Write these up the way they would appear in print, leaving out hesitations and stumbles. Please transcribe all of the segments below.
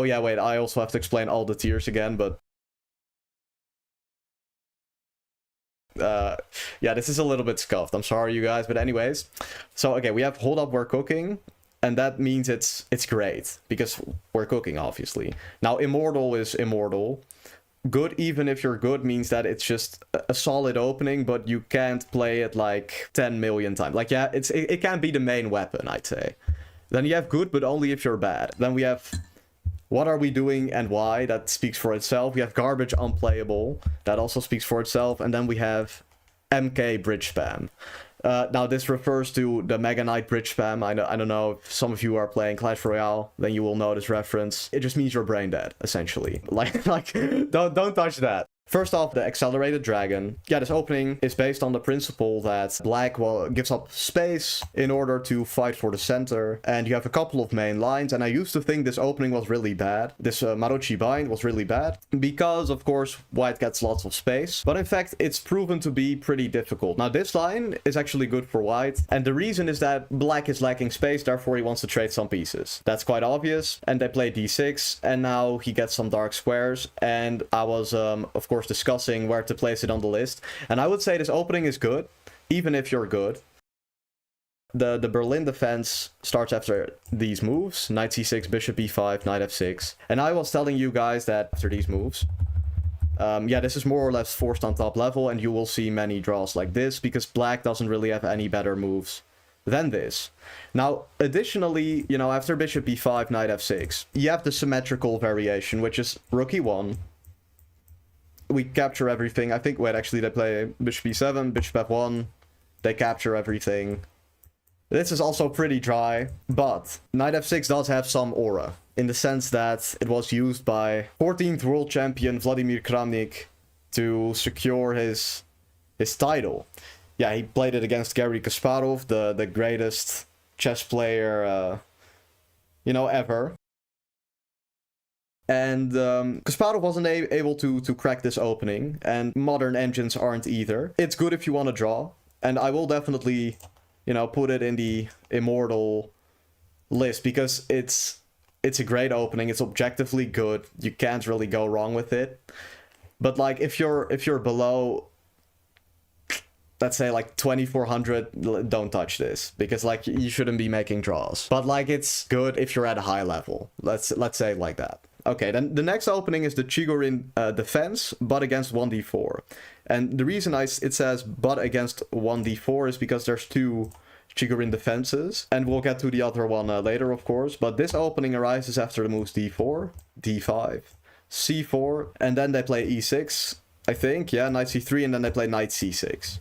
yeah, wait, I also have to explain all the tiers again, but yeah, this is a little bit scuffed. I'm sorry, you guys, but anyways. So, okay, we have hold up, we're cooking, and that means it's great, because we're cooking, obviously. Now, immortal is immortal. Good, even if you're good, means that it's just a solid opening, but you can't play it like 10 million times. Like, yeah, it can't be the main weapon, I'd say. Then you have good, but only if you're bad. Then we have what are we doing and why? That speaks for itself. We have garbage, unplayable. That also speaks for itself. And then we have MK bridge spam. Now, this refers to the Mega Knight bridge spam. I don't know if some of you are playing Clash Royale, then you will know this reference. It just means you're brain dead, essentially. Like don't touch that. First off, the Accelerated Dragon. Yeah, this opening is based on the principle that black, well, gives up space in order to fight for the center. And you have a couple of main lines. And I used to think this opening was really bad. This Maruchi bind was really bad. Because, of course, white gets lots of space. But in fact, it's proven to be pretty difficult. Now, this line is actually good for white. And the reason is that black is lacking space. Therefore, he wants to trade some pieces. That's quite obvious. And they play d6. And now he gets some dark squares. And I was, of course, discussing where to place it on the list, and I would say this opening is good, even if you're good. The Berlin defense starts after these moves: knight c6, bishop e5, knight f6, and I was telling you guys that after these moves, yeah, this is more or less forced on top level, and you will see many draws like this, because black doesn't really have any better moves than this. Now, additionally, you know, after bishop e5, knight f6, you have the symmetrical variation, which is rook e1. We capture everything. I think, wait, actually they play bishop e7, bishop f1. They capture everything. This is also pretty dry, but knight f6 does have some aura, in the sense that it was used by 14th world champion Vladimir Kramnik to secure his title. Yeah, he played it against Garry Kasparov, the greatest chess player, you know, ever. And Kasparov wasn't able to crack this opening, and modern engines aren't either. It's good if you want to draw, and I will definitely, you know, put it in the immortal list, because it's a great opening. It's objectively good. You can't really go wrong with it. But like, if you're below, let's say like 2400, don't touch this, because like you shouldn't be making draws. But like, it's good if you're at a high level. Let's say it like that. Okay, then the next opening is the Chigorin defense, but against 1d4. And the reason it says but against 1d4 is because there's two Chigorin defenses, and we'll get to the other one later, of course. But this opening arises after the moves d4, d5, c4, and then they play e6, I think. Yeah, knight c3, and then they play knight c6.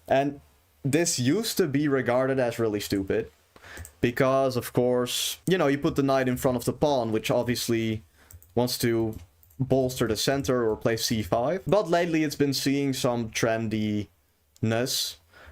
And this used to be regarded as really stupid, because, of course, you know, you put the knight in front of the pawn, which obviously wants to bolster the center or play c5. But lately it's been seeing some trendiness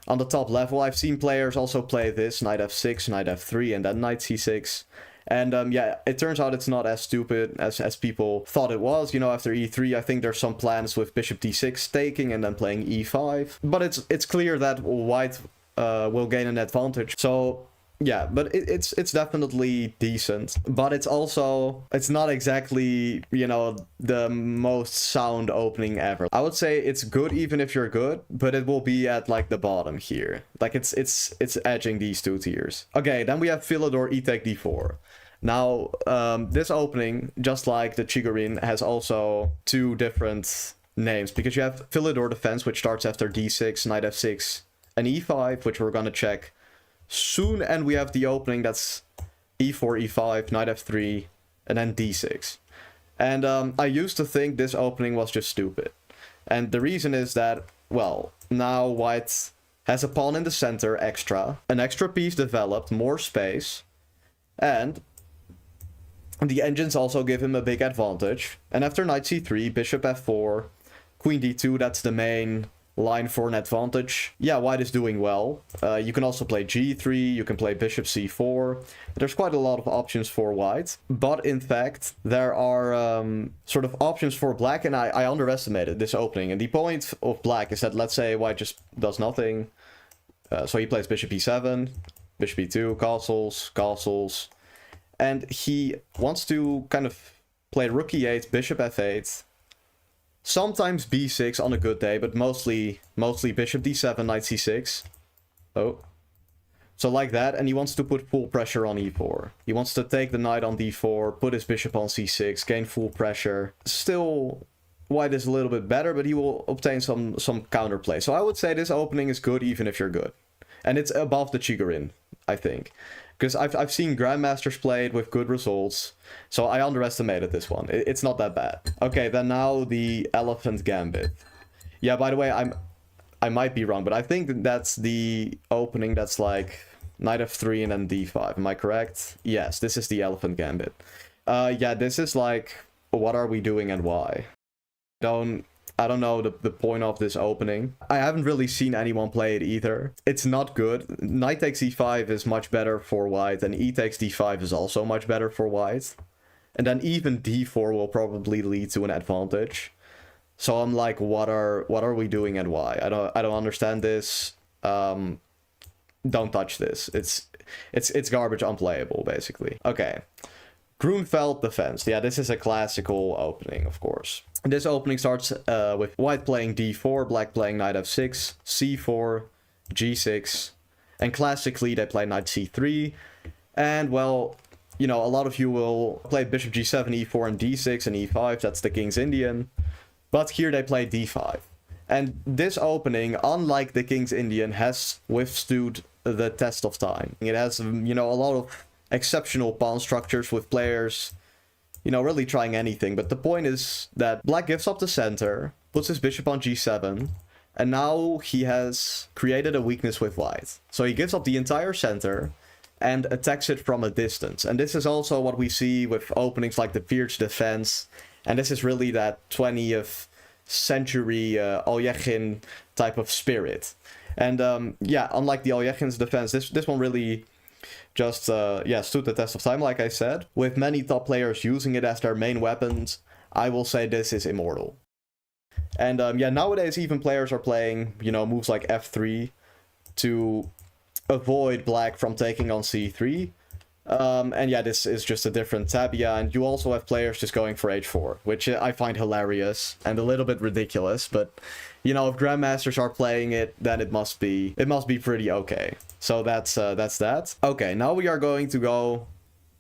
on the top level. I've seen players also play this, knight f6, knight f3, and then knight c6. And yeah, it turns out it's not as stupid as people thought it was. You know, after e3, I think there's some plans with bishop d6 taking and then playing e5. But it's clear that white will gain an advantage. So yeah, but it's definitely decent, but it's not exactly, you know, the most sound opening ever. I would say it's good even if you're good, but it will be at like the bottom here. Like it's edging these two tiers. Okay, then we have Philidor e-take d4. Now, this opening, just like the Chigorin, has also two different names, because you have Philidor defense, which starts after d6, knight f6, and e5, which we're gonna check soon, and we have the opening that's e4, e5, knight f3, and then d6. And I used to think this opening was just stupid. And the reason is that, well, now white has a pawn in the center extra, an extra piece developed, more space, and the engines also give him a big advantage. And after knight c3, bishop f4, queen d2, that's the main line for an advantage. Yeah, white is doing well. You can also play g3, you can play bishop c4. There's quite a lot of options for white. But in fact, there are sort of options for black, and I underestimated this opening. And the point of black is that, let's say white just does nothing. So he plays bishop e7, bishop e2, castles, castles. And he wants to kind of Play rook e8, bishop f8. Sometimes b6 on a good day, but mostly bishop d7, knight c6. Oh. So like that, and he wants to put full pressure on e4. He wants to take the knight on d4, put his bishop on c6, gain full pressure. Still, white is a little bit better, but he will obtain some counterplay. So I would say this opening is good even if you're good. And it's above the Chigorin, I think. Because I've seen grandmasters play it with good results, so I underestimated this one. It's not that bad. Okay, then now the elephant gambit. Yeah, by the way, I might be wrong, but I think that's the opening that's like knight f3 and then d5. Am I correct? Yes, this is the elephant gambit. Yeah, this is like, what are we doing and why? I don't know the point of this opening. I haven't really seen anyone play it either. It's not good. Knight takes e5 is much better for white, and e takes d5 is also much better for white. And then even d4 will probably lead to an advantage. So I'm like, what are we doing and why? I don't understand this. Don't touch this. It's garbage, unplayable, basically. Okay. Grunfeld defense. Yeah, this is a classical opening, of course. This opening starts with white playing d4, black playing knight f6, c4, g6, and classically they play knight c3. And well, you know, a lot of you will play bishop g7, e4, and d6, and e5. That's the King's Indian. But here they play d5. And this opening, unlike the King's Indian, has withstood the test of time. It has, you know, a lot of exceptional pawn structures with players, you know, really trying anything. But the point is that black gives up the center, puts his bishop on g7, and now he has created a weakness with white. So he gives up the entire center and attacks it from a distance. And this is also what we see with openings like the Pirch defense. And this is really that 20th century Aljechin type of spirit. And yeah, unlike the Aljechin's defense, this one really just stood the test of time, like I said. With many top players using it as their main weapons, I will say this is immortal. And yeah, nowadays even players are playing, you know, moves like f3 to avoid black from taking on c3. And yeah, this is just a different tabia, and you also have players just going for h4, which I find hilarious and a little bit ridiculous, but you know, if grandmasters are playing it, then it must be pretty okay. So that's that. Okay, now we are going to go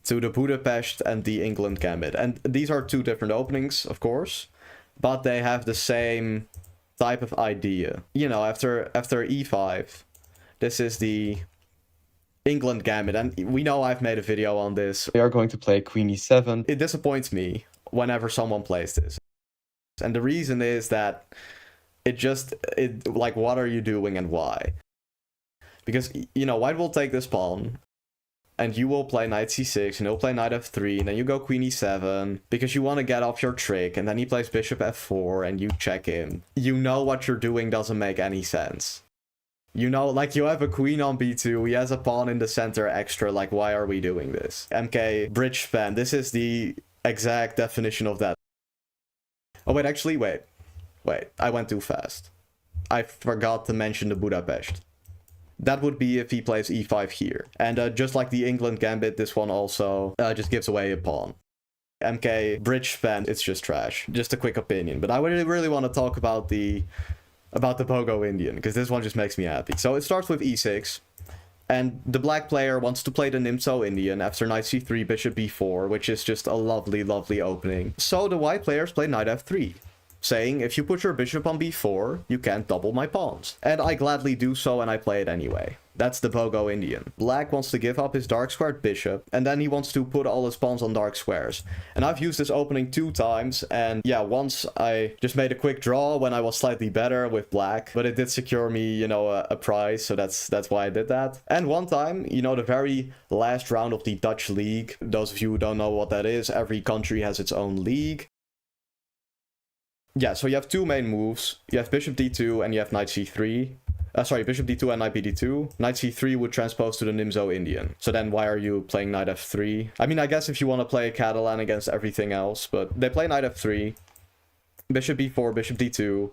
to the Budapest and the England Gambit, and these are two different openings, of course, but they have the same type of idea. You know, after e5, this is the England Gambit, and we know I've made a video on this. We are going to play Queen e7. It disappoints me whenever someone plays this, and the reason is that it like, what are you doing and why? Because, you know, white will take this pawn, and you will play knight c6, and he'll play knight f3, and then you go queen e7, because you want to get off your trick, and then he plays bishop f4, and you check him. You know what you're doing doesn't make any sense. You know, like, you have a queen on b2, he has a pawn in the center extra, like, why are we doing this? MK, bridge fan, this is the exact definition of that. Oh, wait, actually, wait, I went too fast. I forgot to mention the Budapest. That would be if he plays e5 here. And just like the England Gambit, this one also just gives away a pawn. MK, bridge fan, it's just trash. Just a quick opinion. But I really want to talk about the Pogo Indian, because this one just makes me happy. So it starts with e6, and the black player wants to play the Nimzo Indian after knight c3, bishop b4, which is just a lovely, lovely opening. So the white players play knight f3, saying, if you put your bishop on b4, you can't double my pawns. And I gladly do so, and I play it anyway. That's the Pogo Indian. Black wants to give up his dark squared bishop, and then he wants to put all his pawns on dark squares. And I've used this opening 2 times, and yeah, once I just made a quick draw when I was slightly better with black, but it did secure me, you know, a prize, so that's why I did that. And one time, you know, the very last round of the Dutch league, those of you who don't know what that is, every country has its own league. Yeah, so you have 2 main moves. You have bishop d2 and you have knight c3. Sorry, bishop d2 and knight bd2. Knight c3 would transpose to the Nimzo Indian. So then why are you playing knight f3? I mean, I guess if you want to play Catalan against everything else, but they play knight f3. Bishop b4, bishop d2.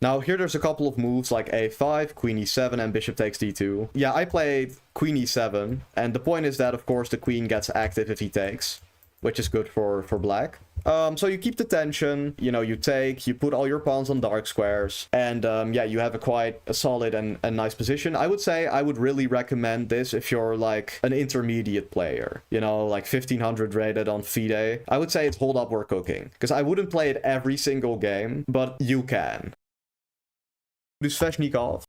Now here there's a couple of moves like a5, queen e7, and bishop takes d2. Yeah, I played queen e7, and the point is that, of course, the queen gets active if he takes, which is good for black. So you keep the tension, you know, you put all your pawns on dark squares, and yeah, you have a solid and nice position. I would say I would really recommend this if you're like an intermediate player, you know, like 1500 rated on FIDE. I would say it's hold up, we're cooking, because I wouldn't play it every single game, but you can. Dus Sveshnikov.